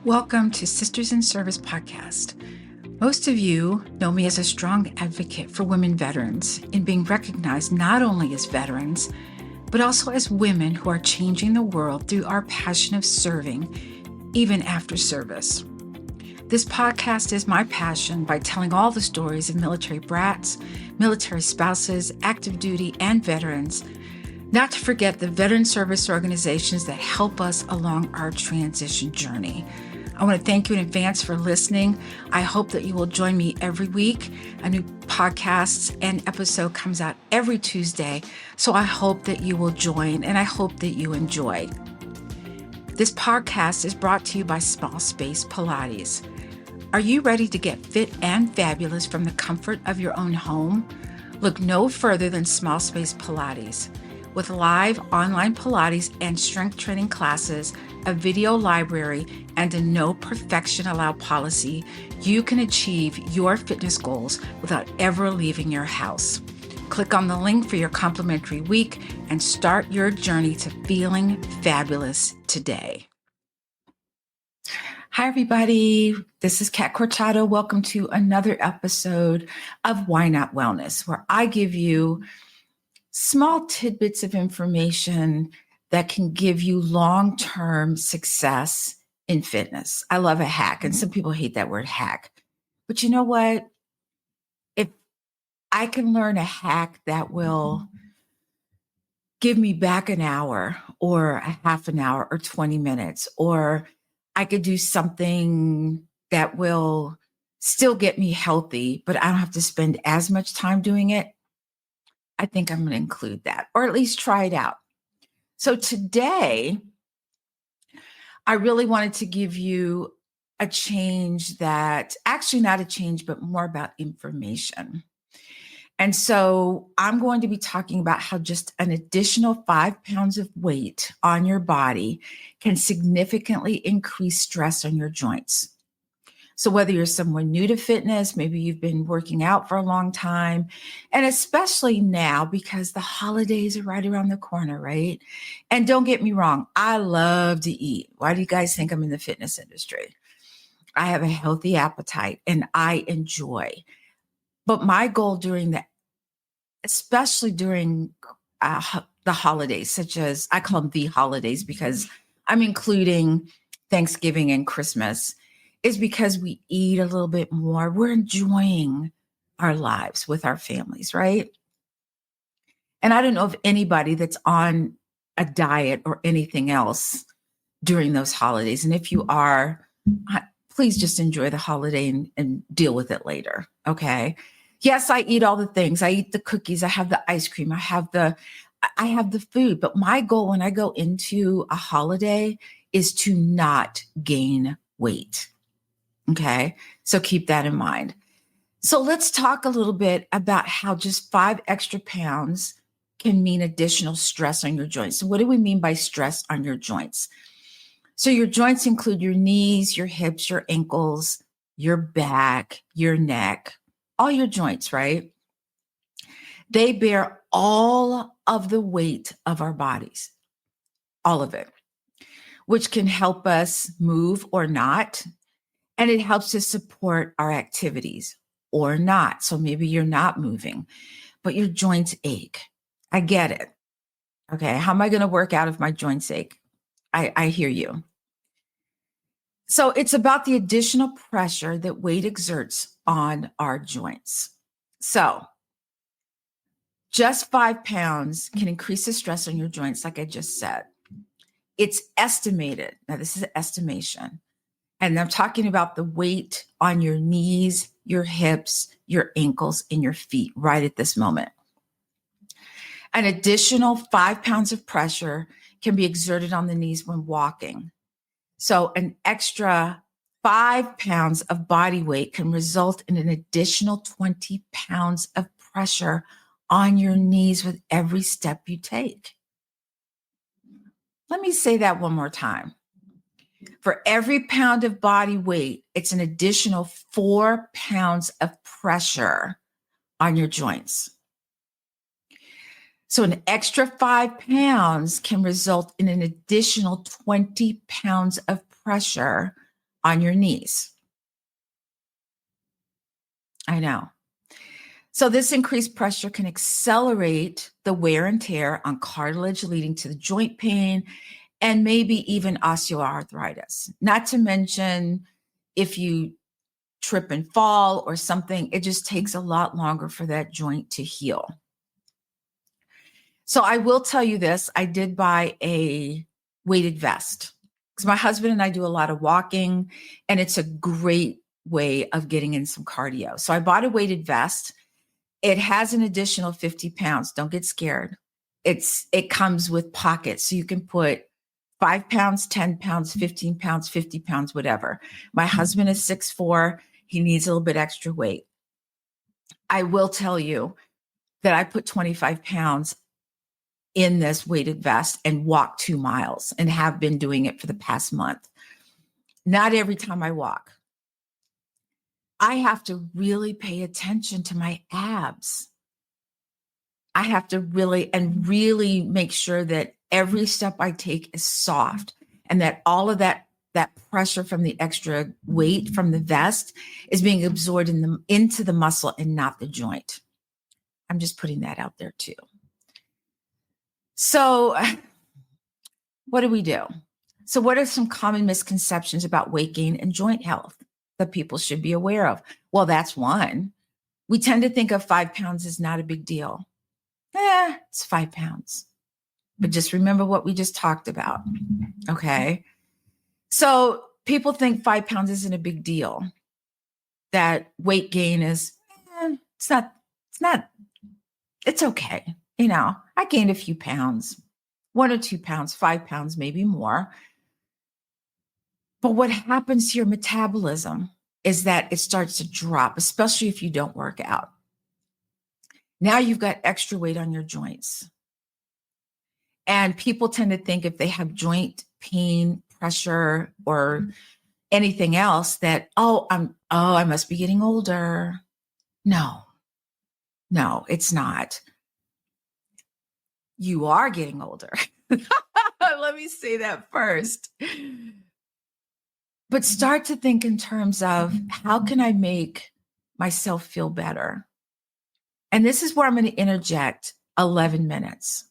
Welcome to Sisters in Service podcast. Most of you know me as a strong advocate for women veterans in being recognized not only as veterans, but also as women who are changing the world through our passion of serving, even after service. This podcast is my passion by telling all the stories of military brats, military spouses, active duty, and veterans, not to forget the veteran service organizations that help us along our transition journey. I want to thank you in advance for listening. I hope that you will join me every week. A new podcast and episode comes out every Tuesday. So I hope that you will join and I hope that you enjoy. This podcast is brought to you by Small Space Pilates. Are you ready to get fit and fabulous from the comfort of your own home? Look no further than Small Space Pilates. With live online Pilates and strength training classes, a video library, and a no perfection allowed policy, you can achieve your fitness goals without ever leaving your house. Click on the link for your complimentary week and start your journey to feeling fabulous today. Hi, everybody. This is Kat Corchado. Welcome to another episode of Why Not Wellness, where I give you small tidbits of information that can give you long-term success in fitness. I love a hack, and some people hate that word hack. But you know what? If I can learn a hack that will give me back an hour or a half an hour or 20 minutes, or I could do something that will still get me healthy, but I don't have to spend as much time doing it, I think I'm going to include that, or at least try it out. So today, I really wanted to give you a change that, actually not a change, but more about information. And so I'm going to be talking about how just an additional 5 pounds of weight on your body can significantly increase stress on your joints. So whether you're someone new to fitness, maybe you've been working out for a long time, and especially now because the holidays are right around the corner, right? And don't get me wrong, I love to eat. Why do you guys think I'm in the fitness industry? I have a healthy appetite and I enjoy. But my goal especially during the holidays, such as I call them the holidays because I'm including Thanksgiving and Christmas, is because we eat a little bit more. We're enjoying our lives with our families, right? And I don't know of anybody that's on a diet or anything else during those holidays. And if you are, please just enjoy the holiday and deal with it later, okay? Yes, I eat all the things. I eat the cookies. I have the ice cream. I have the food. But my goal when I go into a holiday is to not gain weight. Okay, so keep that in mind. So let's talk a little bit about how just 5 extra pounds can mean additional stress on your joints. So what do we mean by stress on your joints? So your joints include your knees, your hips, your ankles, your back, your neck, all your joints, right? They bear all of the weight of our bodies, all of it, which can help us move or not. And it helps to support our activities or not. So maybe you're not moving, but your joints ache. I get it. Okay. How am I going to work out if my joints ache? I hear you. So it's about the additional pressure that weight exerts on our joints. So just 5 pounds can increase the stress on your joints, like I just said. It's estimated. Now, this is an estimation. And I'm talking about the weight on your knees, your hips, your ankles, and your feet right at this moment. An additional 5 pounds of pressure can be exerted on the knees when walking. So an extra 5 pounds of body weight can result in an additional 20 pounds of pressure on your knees with every step you take. Let me say that one more time. For every pound of body weight, it's an additional 4 pounds of pressure on your joints. So an extra 5 pounds can result in an additional 20 pounds of pressure on your knees. I know. So this increased pressure can accelerate the wear and tear on cartilage, leading to the joint pain and maybe even osteoarthritis. Not to mention if you trip and fall or something, it just takes a lot longer for that joint to heal. So I will tell you this, I did buy a weighted vest because my husband and I do a lot of walking, and it's a great way of getting in some cardio. So I bought a weighted vest. It has an additional 50 pounds. Don't get scared. It comes with pockets. So you can put 5 pounds, 10 pounds, 15 pounds, 50 pounds, whatever. My husband is 6'4". He needs a little bit extra weight. I will tell you that I put 25 pounds in this weighted vest and walk 2 miles and have been doing it for the past month. Not every time I walk. I have to really pay attention to my abs. I have to really make sure that every step I take is soft and that all of that pressure from the extra weight from the vest is being absorbed into the muscle and not the joint. I'm just putting that out there too. So what do we do? So what are some common misconceptions about weight gain and joint health that people should be aware of? Well, that's one. We tend to think of 5 pounds is not a big deal. It's 5 pounds. But just remember what we just talked about. Okay. So people think 5 pounds isn't a big deal. That weight gain is, it's okay. I gained a few pounds, 1 or 2 pounds, 5 pounds, maybe more. But what happens to your metabolism is that it starts to drop, especially if you don't work out. Now you've got extra weight on your joints. And people tend to think if they have joint pain, pressure, or anything else that, I must be getting older. No, it's not. You are getting older. Let me say that first. But start to think in terms of how can I make myself feel better? And this is where I'm going to interject 11 minutes.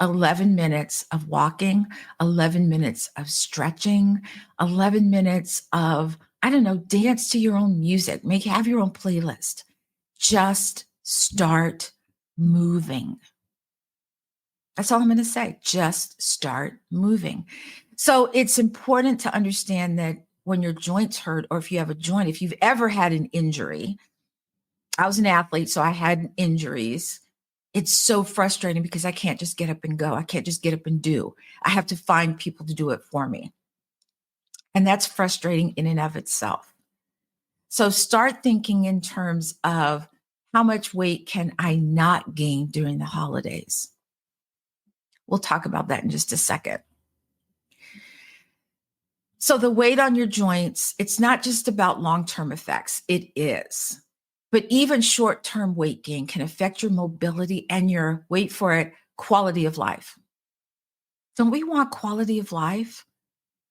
11 minutes of walking, 11 minutes of stretching, 11 minutes of, dance to your own music. Have your own playlist. Just start moving. That's all I'm going to say. Just start moving. So it's important to understand that when your joints hurt, or if you have a joint, if you've ever had an injury, I was an athlete, so I had injuries. It's so frustrating because I can't just get up and go. I can't just get up and do. I have to find people to do it for me. And that's frustrating in and of itself. So start thinking in terms of how much weight can I not gain during the holidays? We'll talk about that in just a second. So the weight on your joints, it's not just about long-term effects. It is. But even short-term weight gain can affect your mobility and your, wait for it, quality of life. Don't we want quality of life?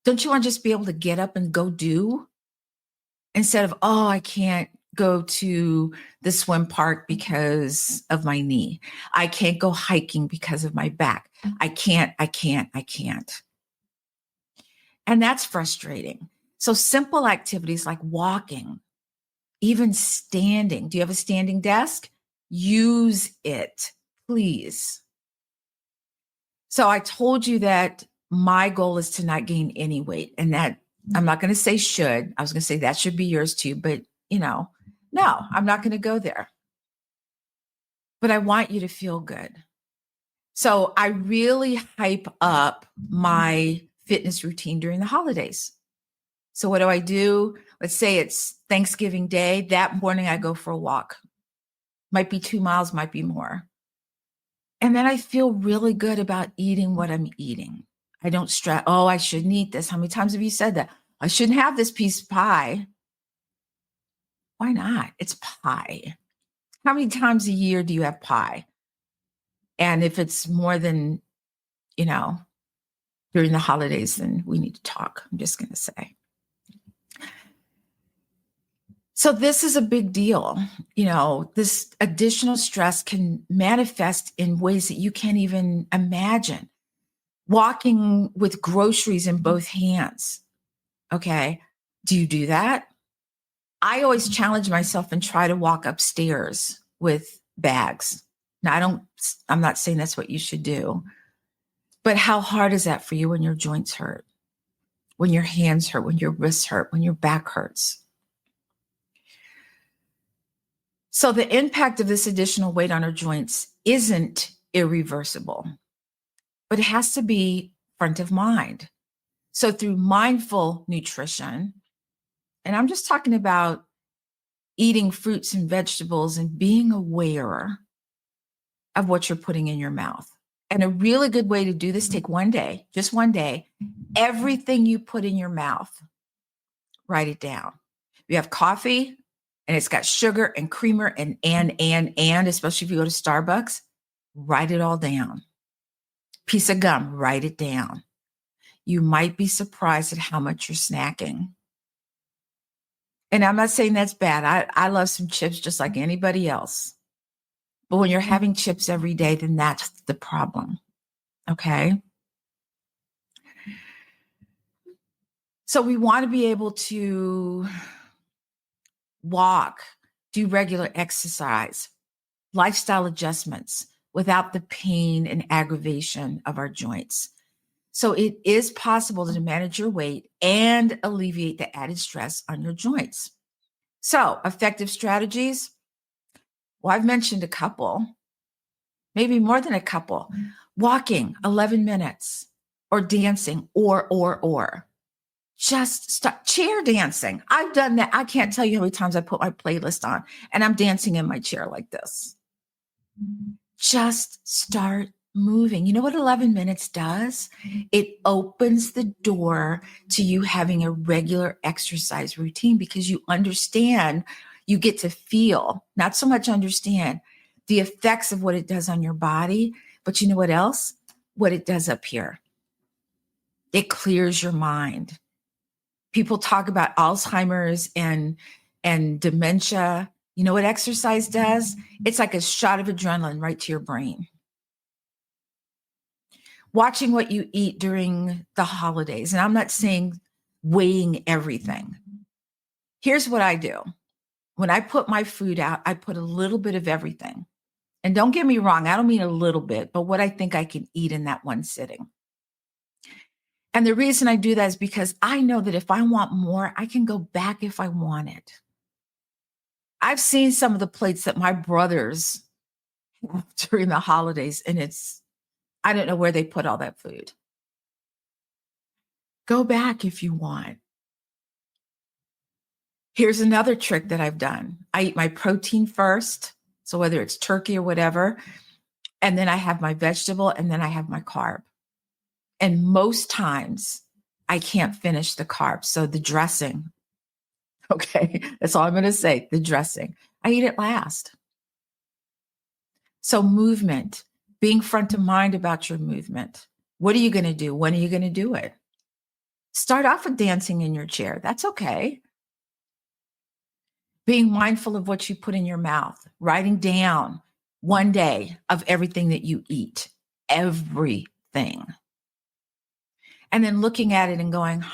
Don't you want to just be able to get up and go do? Instead of, I can't go to the swim park because of my knee. I can't go hiking because of my back. I can't. And that's frustrating. So simple activities like walking, even standing. Do you have a standing desk? Use it, please. So I told you that my goal is to not gain any weight, and that I'm not going to say should. I was going to say that should be yours too, but no, I'm not going to go there. But I want you to feel good. So I really hype up my fitness routine during the holidays. So what do? Let's say it's Thanksgiving Day. That morning I go for a walk. Might be 2 miles, might be more. And then I feel really good about eating what I'm eating. I don't stress, I shouldn't eat this. How many times have you said that? I shouldn't have this piece of pie. Why not? It's pie. How many times a year do you have pie? And if it's more than, during the holidays, then we need to talk. I'm just going to say. So this is a big deal. This additional stress can manifest in ways that you can't even imagine. Walking with groceries in both hands. Okay. Do you do that? I always challenge myself and try to walk upstairs with bags. Now, I'm not saying that's what you should do, but how hard is that for you when your joints hurt, when your hands hurt, when your wrists hurt, when your back hurts? So the impact of this additional weight on our joints isn't irreversible, but it has to be front of mind. So through mindful nutrition, and I'm just talking about eating fruits and vegetables and being aware of what you're putting in your mouth. And a really good way to do this, take one day, just one day, everything you put in your mouth, write it down. If you have coffee and it's got sugar and creamer and, especially if you go to Starbucks, write it all down. Piece of gum, write it down. You might be surprised at how much you're snacking. And I'm not saying that's bad. I love some chips just like anybody else. But when you're having chips every day, then that's the problem. Okay? So we want to be able to walk, do regular exercise, lifestyle adjustments without the pain and aggravation of our joints. So it is possible to manage your weight and alleviate the added stress on your joints. So effective strategies. Well, I've mentioned a couple, maybe more than a couple. Walking 11 minutes or dancing or. Just start chair dancing. I've done that. I can't tell you how many times I put my playlist on and I'm dancing in my chair like this. Just start moving. You know what 11 minutes does? It opens the door to you having a regular exercise routine because you understand, you get to feel, not so much understand the effects of what it does on your body, but you know what else? What it does up here. It clears your mind. People talk about Alzheimer's and dementia. You know what exercise does? It's like a shot of adrenaline right to your brain. Watching what you eat during the holidays. And I'm not saying weighing everything. Here's what I do. When I put my food out, I put a little bit of everything. And don't get me wrong, I don't mean a little bit, but what I think I can eat in that one sitting. And the reason I do that is because I know that if I want more, I can go back if I want it. I've seen some of the plates that my brothers have during the holidays, and I don't know where they put all that food. Go back if you want. Here's another trick that I've done. I eat my protein first. So whether it's turkey or whatever, and then I have my vegetable and then I have my carb. And most times I can't finish the carbs. So the dressing, okay, that's all I'm going to say, the dressing, I eat it last. So movement, being front of mind about your movement. What are you going to do? When are you going to do it? Start off with dancing in your chair. That's okay. Being mindful of what you put in your mouth, writing down one day of everything that you eat, everything. And then looking at it and going,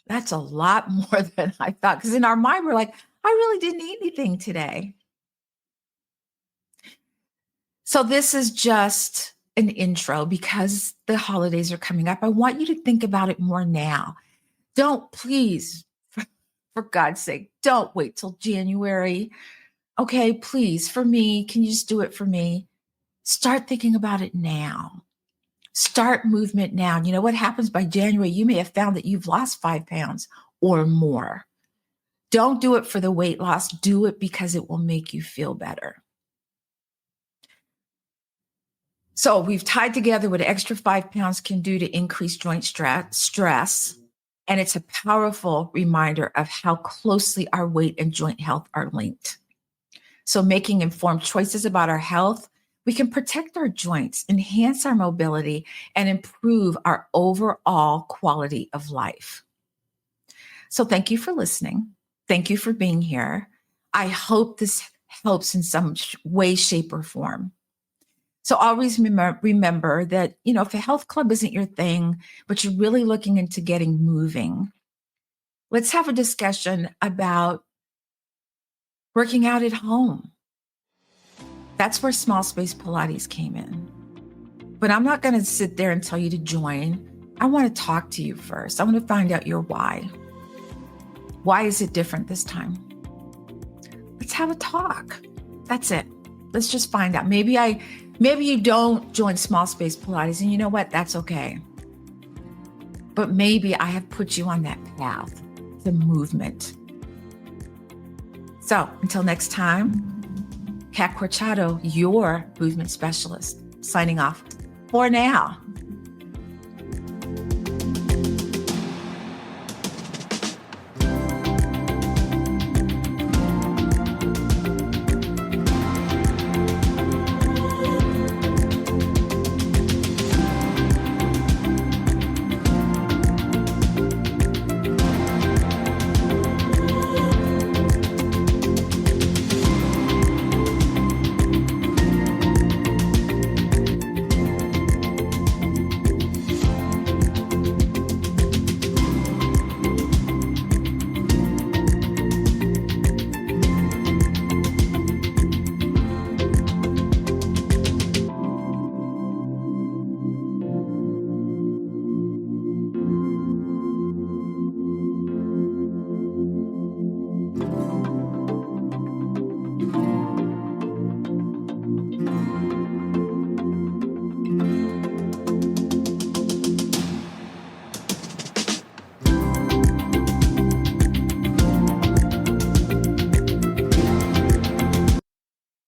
that's a lot more than I thought. Because in our mind, we're like, I really didn't eat anything today. So this is just an intro because the holidays are coming up. I want you to think about it more now. Don't, please, for God's sake, don't wait till January. Okay, please, for me, can you just do it for me? Start thinking about it now. Start movement now. You know what happens by January? You may have found that you've lost 5 pounds or more. Don't do it for the weight loss. Do it because it will make you feel better. So we've tied together what extra 5 pounds can do to increase joint stress. And it's a powerful reminder of how closely our weight and joint health are linked. So making informed choices about our health, we can protect our joints, enhance our mobility, and improve our overall quality of life. So thank you for listening. Thank you for being here. I hope this helps in some way, shape, or form. So always remember that, if a health club isn't your thing, but you're really looking into getting moving, let's have a discussion about working out at home. That's where small space Pilates came in. But I'm not going to sit there and tell you to join. I want to talk to you first. I want to find out your why. Why is it different this time? Let's have a talk. That's it. Let's just find out. Maybe you don't join small space Pilates, and you know what? That's okay. But maybe I have put you on that path to movement. So until next time, Kat Corchado, your movement specialist, signing off for now.